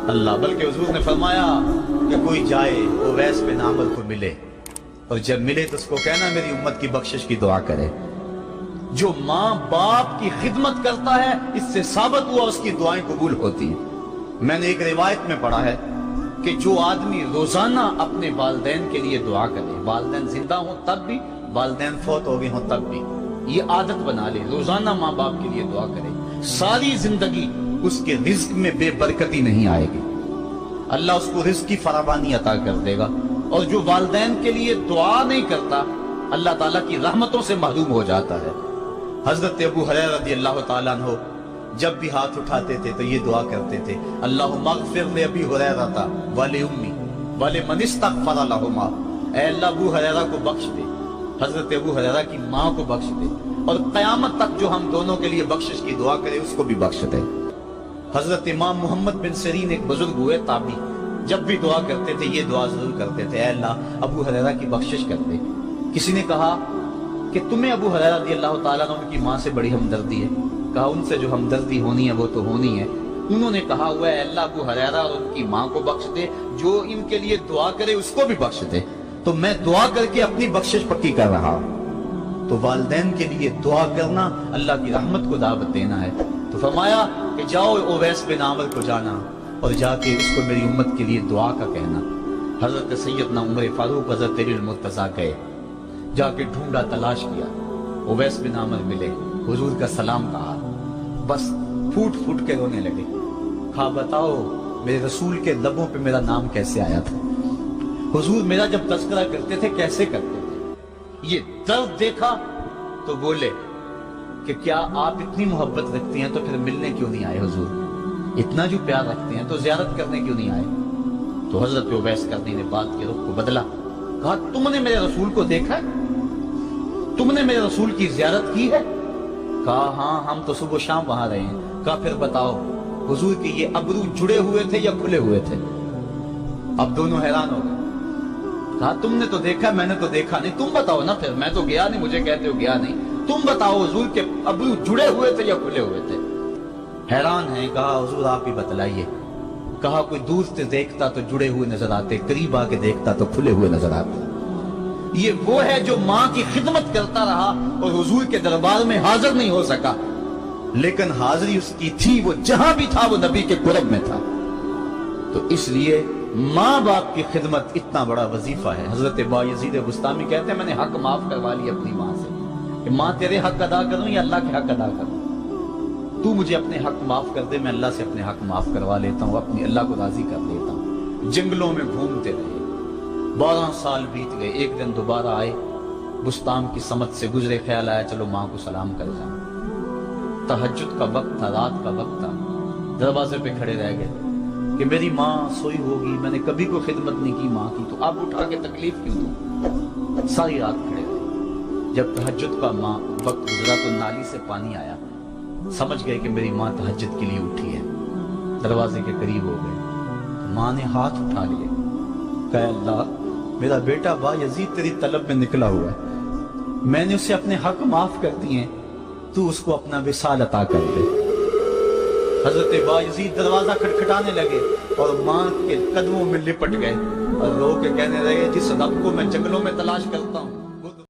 اللہ، بلکہ حضور نے فرمایا کہ کوئی جائے اویس بن عامر کو ملے، اور جب ملے تو اس کو کہنا میری امت کی بخشش کی دعا کرے۔ جو ماں باپ کی خدمت کرتا ہے اس سے ثابت ہوا اس کی دعائیں قبول ہوتی ہیں۔ میں نے ایک روایت میں پڑھا ہے کہ جو آدمی روزانہ اپنے والدین کے لیے دعا کرے، والدین زندہ ہوں تب بھی، والدین فوت ہو گئے ہوں تب بھی، یہ عادت بنا لے، روزانہ ماں باپ کے لیے دعا کرے، ساری زندگی اس کے رزق میں بے برکتی نہیں آئے گی، اللہ اس کو رزق کی فراوانی عطا کر دے گا۔ اور جو والدین کے لیے دعا نہیں کرتا اللہ تعالیٰ کی رحمتوں سے محروم ہو جاتا ہے۔ حضرت ابو ہریرہ رضی اللہ تعالیٰ عنہ جب بھی ہاتھ اٹھاتے تھے تو یہ دعا کرتے تھے، اللہم اغفر لأبی ہریرہ ولأمی ولمن استغفر لہما، اے اللہ ابو ہریرہ کو بخش دے، حضرت ابو ہریرہ کی ماں کو بخش دے، اور قیامت تک جو ہم دونوں کے لیے بخشش کی دعا کرے اس کو بھی بخش دے۔ حضرت امام محمد بن سیرین ایک بزرگ ہوئے تابعی، جب بھی دعا کرتے تھے یہ دعا ضرور کرتے تھے، اے اللہ ابو ہریرہ کی بخشش کر دے۔ کسی نے کہا کہ تمہیں ابو ہریرہ رضی اللہ تعالیٰ عنہ کی ماں سے بڑی ہمدردی ہے، کہا ان سے جو ہمدردی ہونی ہے وہ تو ہونی ہے۔ انہوں نے کہا ہوا ہے اے اللہ ابو ہریرہ اور ان کی ماں کو بخش دے، جو ان کے لیے دعا کرے اس کو بھی بخش دے۔ تو میں دعا کر کے اپنی بخشش پکی کر رہا ہوں۔ تو والدین کے لیے دعا کرنا اللہ کی رحمت کو دعوت دینا ہے۔ تو فرمایا کہ جاؤ اویس بن عامر کو جانا اور جا کے اس کو میری امت کے لیے دعا کا کہنا۔ حضرت سیدنا عمر فاروق حضرت علی المرتضیٰ گئے، جا کے ڈھونڈا، تلاش کیا، اویس بن عامر ملے، حضور کا سلام کہا، بس پھوٹ پھوٹ کے رونے لگے، کہا بتاؤ میرے رسول کے لبوں پہ میرا نام کیسے آیا تھا، حضور میرا جب تذکرہ کرتے تھے کیسے کرتے تھے۔ یہ درد دیکھا تو بولے کہ کیا آپ اتنی محبت رکھتی ہیں تو پھر ملنے کیوں نہیں آئے حضور، اتنا جو پیار رکھتے ہیں تو زیارت کرنے کیوں نہیں آئے۔ تو حضرت اویس کرنی نے بات کے رخ کو بدلا، کہا تم نے میرے رسول کو دیکھا ہے، تم نے میرے رسول کی زیارت کی ہے، کہا ہاں ہم تو صبح و شام وہاں رہے ہیں۔ کہا پھر بتاؤ حضور کے یہ ابرو جڑے ہوئے تھے یا کھلے ہوئے تھے۔ اب دونوں حیران ہو گئے، کہا تم نے تو دیکھا میں نے تو دیکھا نہیں، تم بتاؤ نا، پھر میں تو گیا نہیں، مجھے کہتے ہو گیا نہیں، تم بتاؤ حضور کے ابرو جڑے ہوئے تھے یا کھلے ہوئے تھے۔ حیران ہیں، کہا حضور آپ ہی بتلائیے۔ کہا کوئی دور سے دیکھتا تو جڑے ہوئے نظر آتے، قریب آ کے دیکھتا تو کھلے ہوئے نظر آتے۔ یہ وہ ہے جو ماں کی خدمت کرتا رہا اور حضور کے دربار میں حاضر نہیں ہو سکا، لیکن حاضری اس کی تھی، وہ جہاں بھی تھا وہ نبی کے قرب میں تھا۔ تو اس لیے ماں باپ کی خدمت اتنا بڑا وظیفہ ہے۔ حضرت بایزید بستامی کہتے ہیں میں نے حق معاف کروا لی اپنی ماں سے، کہ ماں تیرے حق ادا کروں یا اللہ کے حق ادا کروں، تو مجھے اپنے حق معاف کر دے، میں اللہ سے اپنے حق معاف کروا لیتا ہوں، اپنی اللہ کو راضی کر لیتا ہوں۔ جنگلوں میں گھومتے رہے، 12 سال بیت گئے، ایک دن دوبارہ آئے، بستان کی سمت سے گزرے، خیال آیا چلو ماں کو سلام کر جاؤں۔ تہجد کا وقت تھا، رات کا وقت تھا، دروازے پہ کھڑے رہ گئے کہ میری ماں سوئی ہوگی، میں نے کبھی کوئی خدمت نہیں کی ماں کی، تو آپ اٹھا کے تکلیف کیوں دوں۔ ساری رات کھڑے رہے، جب تہجد کا ماں وقت گزرا تو نالی سے پانی آیا، سمجھ گئے کہ میری ماں تہجد کے لیے اٹھی ہے، دروازے کے قریب ہو گئے، ماں نے ہاتھ اٹھا لیے، کہا اللہ میرا بیٹا بایزید تیری طلب میں نکلا ہوا ہے، میں نے اسے اپنے حق معاف کر دیے ہیں، تو اس کو اپنا وصال عطا کر دے۔ حضرت بایزید دروازہ کھٹکھٹانے لگے اور ماں کے قدموں میں لپٹ گئے اور رو کے کہنے لگے جس رب کو میں جنگلوں میں تلاش کرتا ہوں